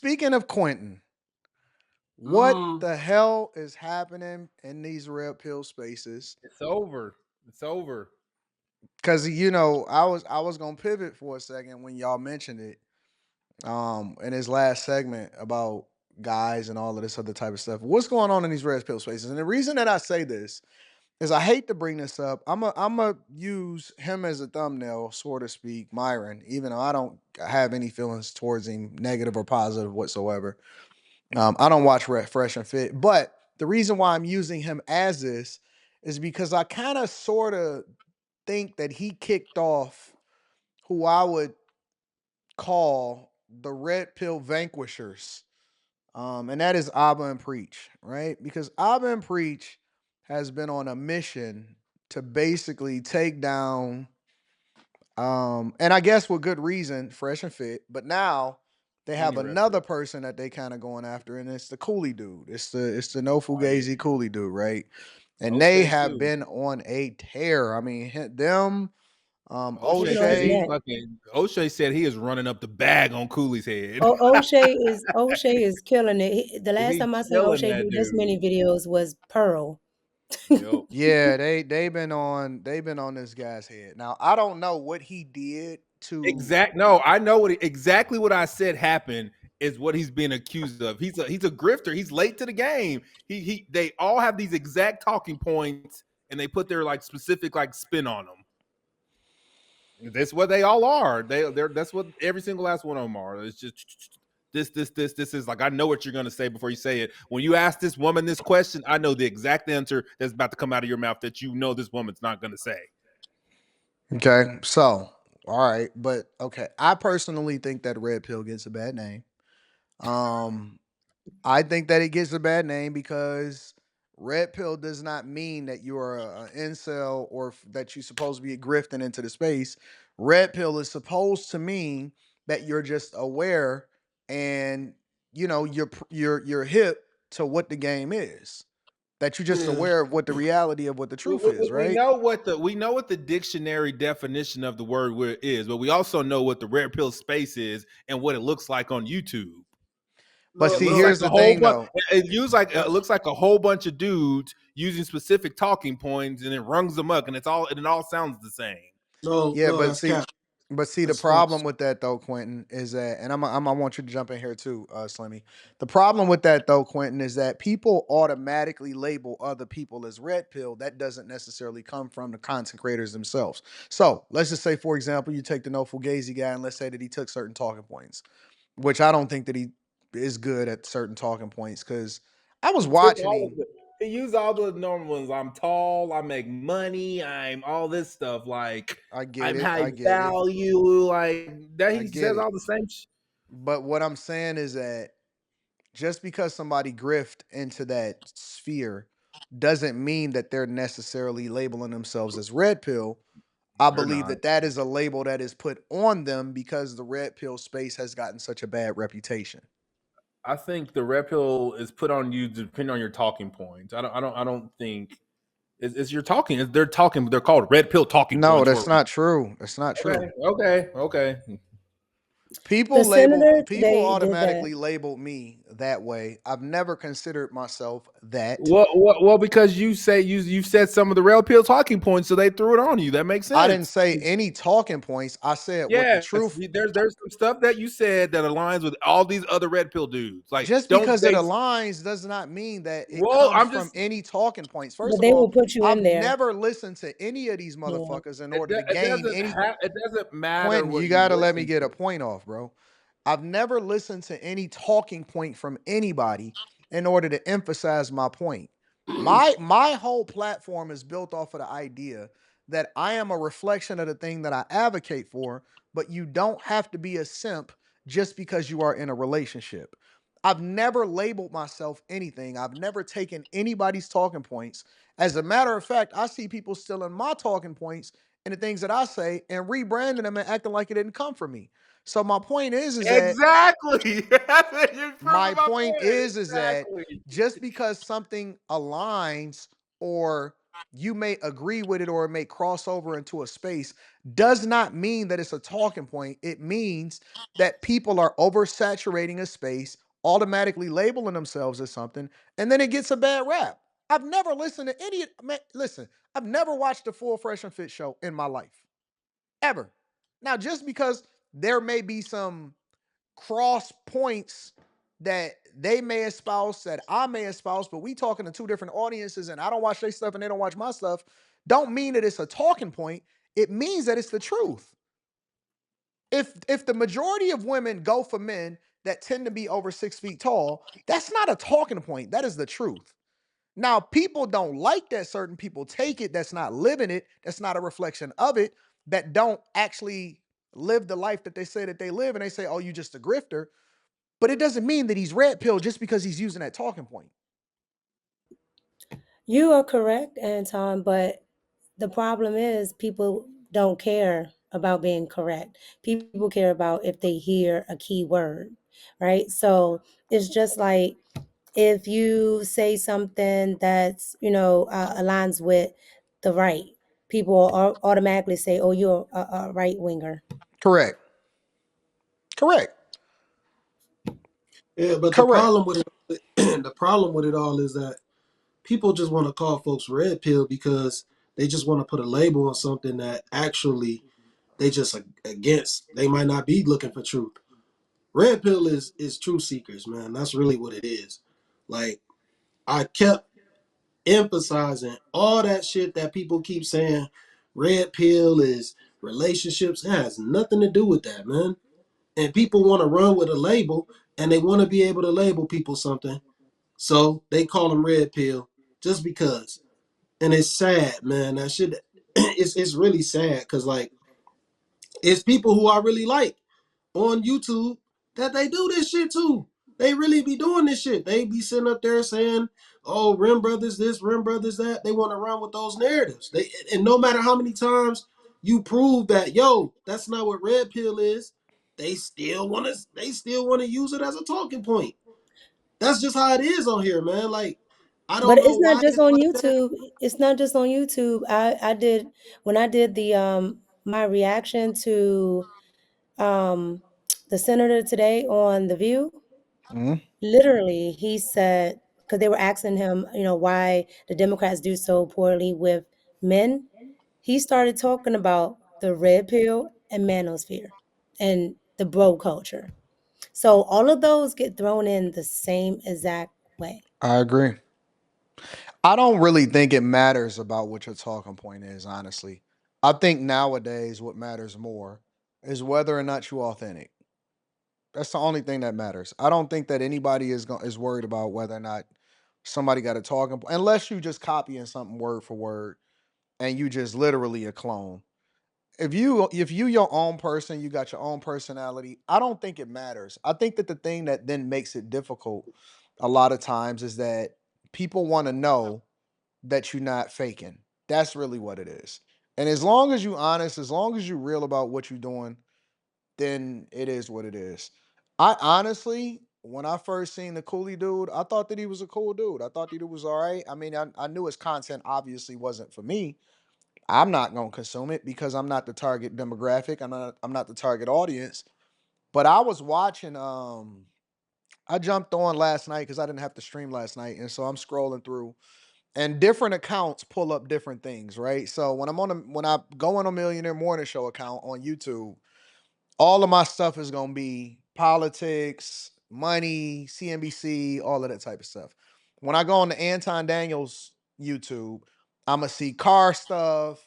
Speaking of Quentin, what the hell is happening in these red pill spaces? It's over. It's over. Because I was gonna pivot for a second when y'all mentioned it. In his last segment about guys and all of this other type of stuff. What's going on in these red pill spaces? And the reason that I say this is I hate to bring this up. I'm a use him as a thumbnail, so to speak, Myron, even though I don't have any feelings towards him, negative or positive whatsoever. I don't watch Fresh and Fit, but the reason why I'm using him as this is because I kind of sort of think that he kicked off who I would call the red pill vanquishers. And that is Abba and Preach, right? Because Abba and Preach has been on a mission to basically take down, and I guess with good reason, Fresh and Fit. But now they have Any red another pill. person that they kind of going after, and it's the Cooley dude. It's the no Oh yeah. Fugazi Cooley dude, right? And they O'Shea have too. been on a tear. I mean, them, O'Shea Speaking on said his he O'Shea. neck. fucking O'Shea said he is running up the bag on Cooley's head. O'Shea is killing it. The last He time I seen killing O'Shea that do this many dude. videos was Pearl. Yep. Yeah, they've been on this guy's head. Now I don't know what he did to. No, I know exactly what I said happened is what he's being accused of. He's a grifter. He's late to the game. They all have these exact talking points and they put their like specific like spin on them. That's what they all are. That's what every single last one of them are. It's just this is like I know what you're gonna say before you say it. When you ask this woman this question, I know the exact answer that's about to come out of your mouth that you know this woman's not gonna say. Okay, so all right, but okay, I personally think that red pill gets a bad name. Um, I think that it gets a bad name because red pill does not mean that you are an incel or that you're supposed to be grifting into the space. Red pill is supposed to mean that you're just aware and you're hip to what the game is. That you're just Yeah. aware of what the reality of what the truth is, We right? know what the dictionary definition of the word is, but we also know what the red pill space is and what it looks like on YouTube. But No, It see, looks no, like here's a the whole thing bunch. though. It looks like a whole bunch of dudes using specific talking points, and it rungs them up, and it all sounds the same. Yeah, no, that's cap. but see, the That's false. problem with that though, Quentin, is that, and I want you to jump in here too, Slimmy. The problem with that though, Quentin, is that people automatically label other people as red pill. That doesn't necessarily come from the content creators themselves. So let's just say, for example, you take the no fugazi guy, and let's say that he took certain talking points, which I don't think that he is good at certain talking points because I was He took watching all of him. it. He used all the normal ones. I'm tall. I make money. I'm all this stuff. Like I get I'm it. high I get it. value. Like that. I He get says it. all the same. But what I'm saying is that just because somebody grift into that sphere doesn't mean that they're necessarily labeling themselves as red pill. I They're believe not. that that is a label that is put on them because the red pill space has gotten such a bad reputation. I think the red pill is put on you depending on your talking points. I don't think it's your talking. They're talking. They're called red pill talking No, points for a that's not reason. true. That's not Okay. true. Okay. The senator People they did that. automatically labeled me that way. I've never considered myself that. Well, because you've said some of the red pill talking points, so they threw it on you. That makes I didn't sense. say any talking points. I said what the Yes, truth. there's some stuff that you said that aligns with all these other red pill dudes. Like, Just don't because it base. aligns does not mean that it Well, comes I'm from just. any talking points. First But of they will all, put you in I've there. never listened to any of these Yeah. motherfuckers in order to gain any. It doesn't matter Quentin, what you you got to let me listen get a to. point off, bro. I've never listened to any talking point from anybody in order to emphasize my point. My whole platform is built off of the idea that I am a reflection of the thing that I advocate for, but you don't have to be a simp just because you are in a relationship. I've never labeled myself anything. I've never taken anybody's talking points. As a matter of fact, I see people stealing my talking points and the things that I say and rebranding them and acting like it didn't come from me. So my point is that Exactly. You're proving my my point point. is that Exactly. just because something aligns or you may agree with it or it may cross over into a space, does not mean that it's a talking point. It means that people are oversaturating a space, automatically labeling themselves as something, and then it gets a bad rap. I've never listened to any man, listen, I've never watched a full Fresh and Fit show in my life. Ever. Now, just because there may be some cross points that they may espouse, that I may espouse, but we talking to two different audiences and I don't watch their stuff and they don't watch my stuff, don't mean that it's a talking point. It means that it's the truth. If the majority of women go for men that tend to be over 6 feet tall, that's not a talking point. That is the truth. Now, people don't like that certain people take it, that's not living it, that's not a reflection of it, that don't actually live the life that they say that they live, and they say, oh, you just a grifter. But it doesn't mean that he's red pill just because he's using that talking point. You are correct, Anton, but the problem is people don't care about being correct. People care about if they hear a key word, right? So it's just like if you say something that's, aligns with the right, people automatically say, oh, you're a right winger. Correct. Correct. Yeah, but the Correct. problem with it, the problem with it all is that people just want to call folks red pill because they just want to put a label on something that actually they just against. They might not be looking for truth. Red pill is truth seekers, man. That's really what it is. Like I kept emphasizing all that shit that people keep saying. Red pill is relationships. It has nothing to do with that, man. And people want to run with a label, and they want to be able to label people something. So they call them red pill just because. And it's sad, man. That shit it's really sad because like it's people who I really like on YouTube that they do this shit too. They really be doing this shit. They be sitting up there saying, "Oh, Rim Brothers this, Rim Brothers that." They want to run with those narratives. And no matter how many times you prove that, yo, that's not what red pill is, they still want to use it as a talking point. That's just how it is on here, man. Like I But don't know it's not why just it's on like that. YouTube. It's not just on YouTube. I did when I did the my reaction to um the senator today on The View. Mhm. Literally, he said, because they were asking him, why the Democrats do so poorly with men. He started talking about the red pill and manosphere and the bro culture. So all of those get thrown in the same exact way. I agree. I don't really think it matters about what your talking point is, honestly. I think nowadays what matters more is whether or not you're authentic. That's the only thing that matters. I don't think that anybody is worried about whether or not somebody got a talking point, unless you just copying something word for word and you just literally a clone. If you your own person, you got your own personality, I don't think it matters. I think that the thing that then makes it difficult a lot of times is that people want to know that you're not faking. That's really what it is. And as long as you honest, as long as you real about what you're doing, then it is what it is. I honestly, when I first seen the Cooley dude, I thought that he was a cool dude. I thought that he was all right. I mean, I knew his content obviously wasn't for me. I'm not gonna consume it because I'm not the target demographic. I'm not the target audience. But I was watching I jumped on last night because I didn't have to stream last night. And so I'm scrolling through and different accounts pull up different things, right? So when I go on a Millionaire Morning Show account on YouTube, all of my stuff is gonna be politics, money, CNBC, all of that type of stuff. When I go on the Anton Daniels YouTube, I'm gonna see car stuff.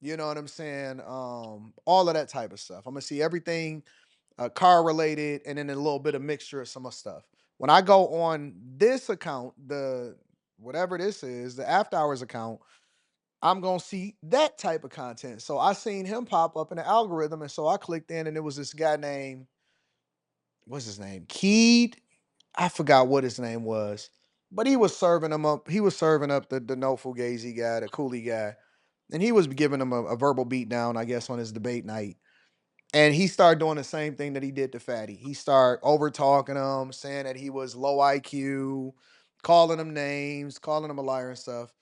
You know what I'm saying? All of that type of stuff. I'm gonna see everything car related, and then a little bit of mixture of some of stuff. When I go on this account, the whatever this is, the After Hours account, I'm gonna see that type of content. So I seen him pop up in the algorithm, and so I clicked in, and it was this guy named what's his name? Keed. I forgot what his name was, but he was serving him up. He was serving up the no fugazi guy, the coolie guy, and he was giving him a verbal beat down, I guess, on his debate night. And he started doing the same thing that he did to Fatty. He started over talking him, saying that he was low IQ, calling him names, calling him a liar and stuff.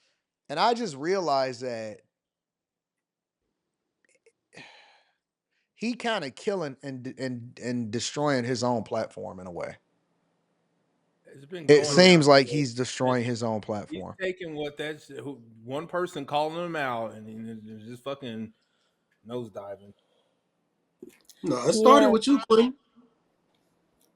And I just realized that he kind of killing and destroying his own platform in a way. It's been It going down. seems like he's destroying his own He's platform. taking what that one person calling him out, and he's just fucking nosediving. No, it started Yeah. with you, Quentin.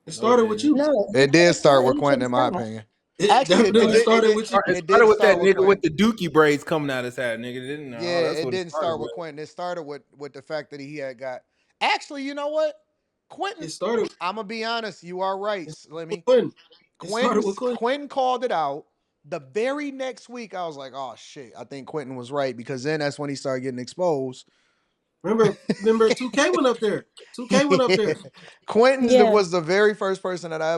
It No, it started with didn't. you. No, It did start with he should Quentin, have in my stopped. opinion. It Actually, definitely started with you. It it did started with that start with nigga Quentin. with the dookie braids coming out his hat, nigga. It didn't. Yeah, Oh, that's it what it didn't started start with. with Quentin. It started with the fact that he had got. Actually, you know what? Quentin, It started. I'm gonna be honest. You are right, It started with Slimmy. Quentin. It started with Quentin. Quentin called it out. The very next week, I was like, "Oh shit!" I think Quentin was right because then that's when he started getting exposed. Remember, 2K went up there. 2K went up there. Quentin Yeah. was the very first person that I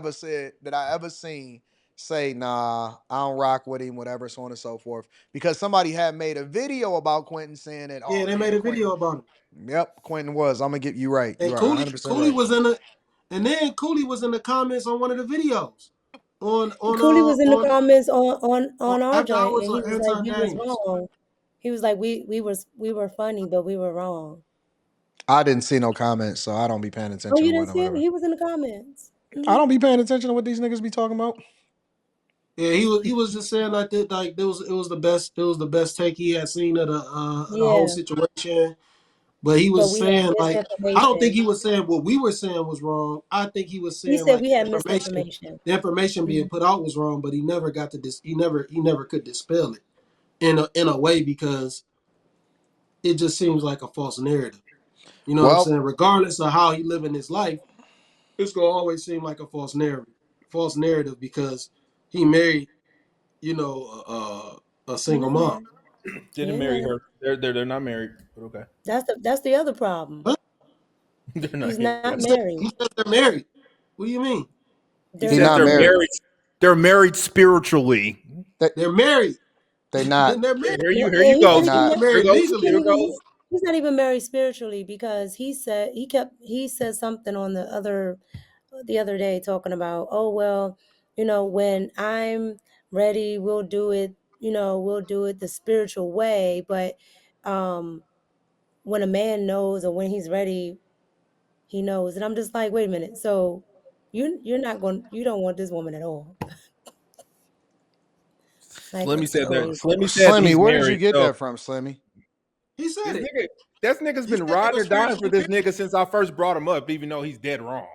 ever seen say, "Nah, I don't rock with him," whatever, so on and so forth. Because somebody had made a video about Quentin saying that, Yeah, "Oh they made man, a video Quentin." about him. Yep, Quentin was. I'm gonna get you right. And You are 100% Cooley right. was in the, and then Cooley was in the comments on one of the videos, Cooley was in the comments on our After joint, Hours and he or was like, Anton "We was Daniels. wrong." He was like, we were funny, but we were wrong." I didn't see no comments, so I don't be paying Oh, attention you to didn't what see him? whatever. He was in the comments. I don't be paying attention to what these niggas be talking about. Yeah, he was just saying like that, like it was the best take he had seen of the whole Yeah, situation. But he but was we had saying like I don't think misinformation. he was saying what we were saying was wrong. I think he was He saying said like we had misinformation. the information being Mhm. put out was wrong, but he never got to he never could dispel it in a way because it just seems like a false narrative. You know what I'm Well, saying? Regardless of how he living his life, it's gonna always seem like a false narrative because he married, a He single was mom. married. Didn't marry Yeah, her. They're not married, but okay. that's the other problem. Huh? They're not He's here not yet. married. He said they're married. What do you mean? He They're he says not not they're married. married. married. They're married spiritually. They They're married. they Then not. they're married. Here And you he's go. They not See, even not. They're here married goes. he legally. can't Here even goes. he's not even married spiritually because he said something on the other day talking about, oh well, when I'm ready, we'll do it, we'll do it the spiritual way, but um when a man knows or when he's ready, he knows. And I'm just like, wait a minute. So you don't want this woman at all. Like, Slimmy it's said that. crazy. Slimmy said Slimmy, he's where did you married. get So that from, Slimmy? He said this it. nigga, that nigga's He been said they riding were or dying for spiritually this married. nigga since I first brought him up, even though he's dead wrong.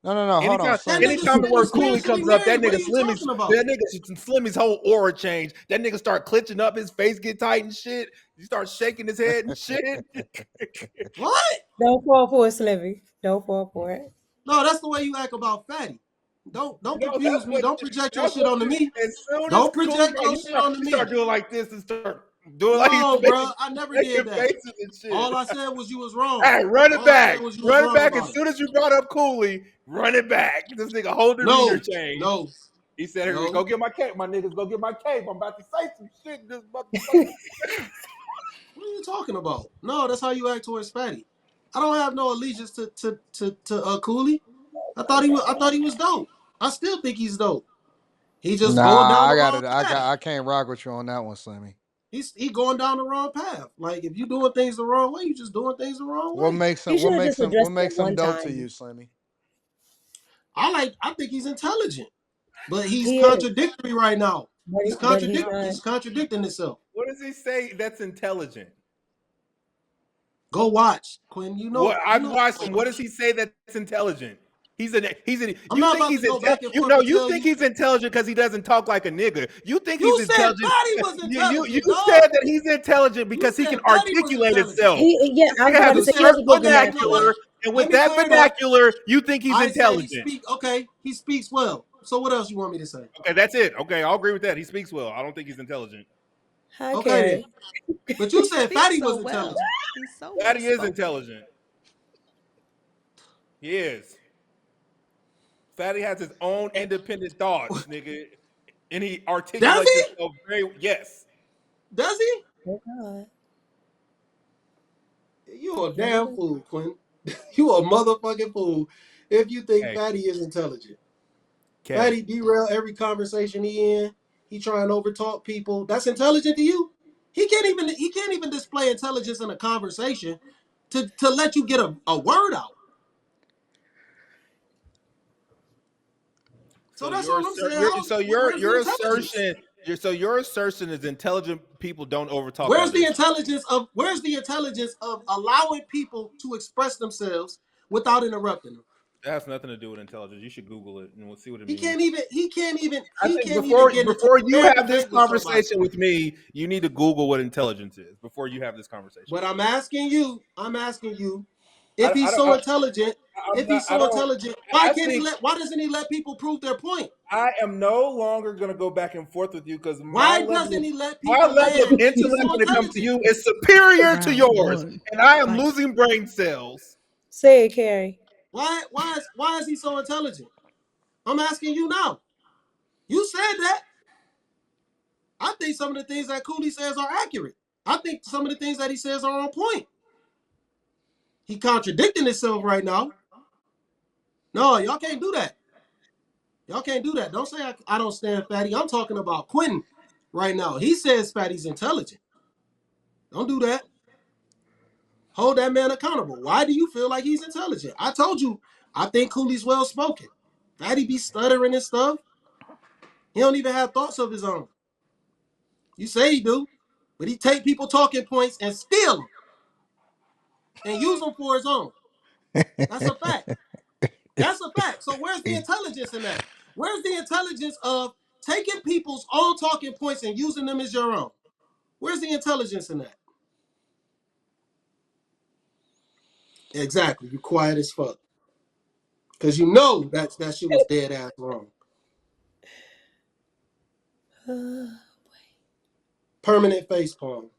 No. Hold on, Anytime, That Slimmy. nigga anytime said the he's word coolie spiritually comes up, married. What are you talking about? that nigga Slimmy's whole aura changed. That nigga start clenching up, his face get tight and shit. He starts shaking his head and shit. What? Don't fall for it, Slimmy. Don't fall for it. No, that's the way you act about Fatty. Don't No, confuse me. Don't project your shit onto me. as soon as Don't Cooley project brought your shit onto you start me. doing like this and start doing like he's No, bro. making, I never did making that. faces and shit. All I said was you was wrong. Hey, run it All I said back. was you was Run it wrong back as about it. soon as you brought up Cooley. Run it back. This nigga whole demeanor No, changed. no, He said, "Hey, no. go get my cape, my niggas. Go get my cape. I'm about to say some shit in this motherfucker." What are you talking about? No, that's how you act towards Fatty. I don't have no allegiance to Cooley. I thought he was dope. I still think he's dope. He just going Nah, down I the got wrong it. path. I can't rock with you on that one, Slimmy. He going down the wrong path. Like if you doing things the wrong way, you just doing things the wrong What way. makes You him? should have just What addressed it makes him one dope to time. you, Slimmy? I think he's intelligent, but he's He is, contradictory right now. He's but he's contradicting. not. He's contradicting himself. What does he say that's intelligent? Go watch, Quinn. You know. What You I've know. watched him. What does he say that's intelligent? He's an. I'm You not think about he's to go back intelligent? and forth and You tell think you. he's intelligent because he doesn't talk like a nigga. You think he's You said intelligent. Fatty was You intelligent, dog. said that he's intelligent You because he said can Fatty was articulate intelligent. himself. Yeah, This I was nigga has about to a You say he said has a certain good okay. You know vernacular. what? vernacular, and Let with me that clear it up. vernacular, you think he's I said he intelligent. speak. Okay, he speaks well. So what else you want me to say? Okay, that's it. Okay, I'll agree with that. He speaks well. I don't think he's intelligent. Hi, Okay then. Carrie. But you He said speaks Fatty so was well. intelligent. He's so well Fatty is spoken. intelligent. He is. Fatty has his own independent thoughts, nigga, and he Does articulates he? himself very. Yes. Does he? Oh, God. You a No, he damn doesn't. fool, Quinn. You a motherfucking fool if you think Hey, Fatty is intelligent. K. Fatty derail every conversation he in. He try and overtalk people. That's intelligent to you? He can't even display intelligence in a conversation to let you get a word out. So So that's all I'm saying. Where's the intelligence? your assertion is intelligent people don't overtalk Where's the others. intelligence of allowing people to express themselves without interrupting them? That has nothing to do with intelligence. You should Google it and we'll see what it He means. can't even he can't even I he think can't even get into before you fair have this debate with somebody. conversation with me, you need to Google what intelligence is before you have this conversation. But I'm asking you, if I he's don't. so intelligent, I'm not. I don't. I think why doesn't he let people prove their point? I am no longer going to go back and forth with you because Why doesn't he let my people level of land? He's intellect so when it comes to intelligent. you is superior to Round yours, one. and I am Fight. losing brain cells. Say it, Carrie. Why is he so intelligent? I'm asking you now. You said that. I think some of the things that Cooley says are accurate. I think some of the things that he says are on point. He contradicting himself right now. No, y'all can't do that. Y'all can't do that. Don't say I don't stand Fatty. I'm talking about Quentin right now. He says Fatty's intelligent. Don't do that. Hold that man accountable. Why do you feel like he's intelligent? I told you, I think Cooley's well spoken. Fatty be stuttering and stuff. He don't even have thoughts of his own. You say he do, but he take people talking points and steal them and use them for his own. That's a fact. That's a fact. So where's the intelligence in that? Where's the intelligence of taking people's own talking points and using them as your own? Where's the intelligence in that? Exactly. You quiet as fuck. Because you know that shit was dead ass wrong. Permanent face palm.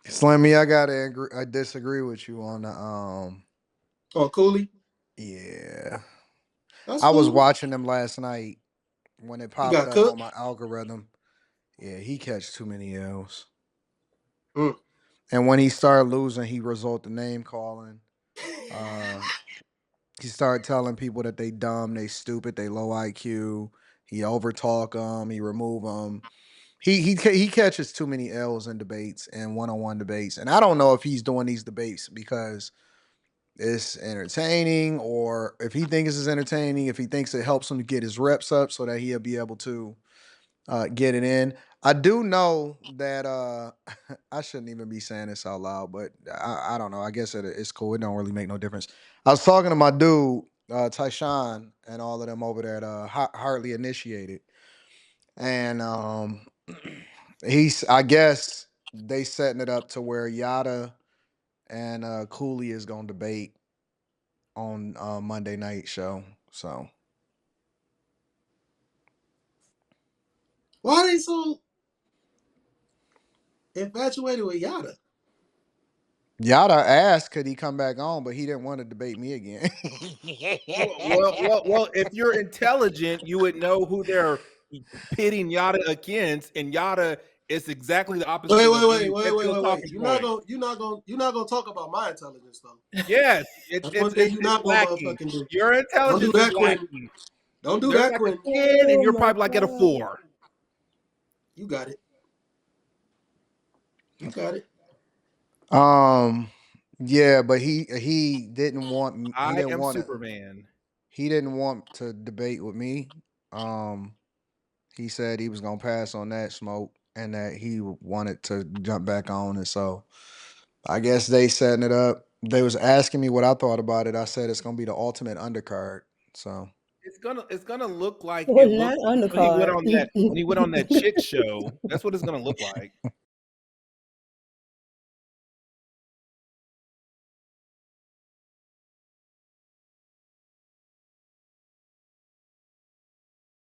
Slimmy, I disagree with you on the Oh, Cooley? yeah. That's I was cool. watching them last night when it He popped got up on cooked. my algorithm. Yeah, he catch too many L's. Mm. And when he started losing, he resort to name calling. Uh, he started telling people that they dumb, they stupid, they low IQ. He overtalk them, he remove them. He catches too many L's in debates and one-on-one debates. And I don't know if he's doing these debates because it's entertaining or if he thinks it's entertaining, if he thinks it helps him to get his reps up so that he'll be able to get it in. I do know that I shouldn't even be saying this out loud, but I don't know. I guess it's cool. It don't really make no difference. I was talking to my dude, Tyshawn, and all of them over there at Hardly Initiated, and I guess they setting it up to where Yada and Cooley is gonna debate on Monday night show. So Why are they so infatuated with Yada? Yada asked could he come back on, but he didn't want to debate me again. Well. If you're intelligent, you would know who they're pitting Yada against, and Yada is exactly the opposite of these red pill Wait. talking points. You're not gonna talk about my intelligence though. Yes, That's one thing you're it's not gonna lacking. motherfucking do. Your Don't do intelligence is that, Quentin. lacking. Don't do They're that, like a Quentin. 10, and Oh you're my probably like at a God. 4. You got it. You got it. um, yeah, but he didn't want I am Superman. he didn't want to debate with me. Um, he said he was gonna pass on that smoke and that he wanted to jump back on, and so I guess they setting it up. They was asking me what I thought about it. I said it's gonna be the ultimate undercard. So It's gonna look like Well, it looked not when he went undercard. on that chick show. That's what it's gonna look like.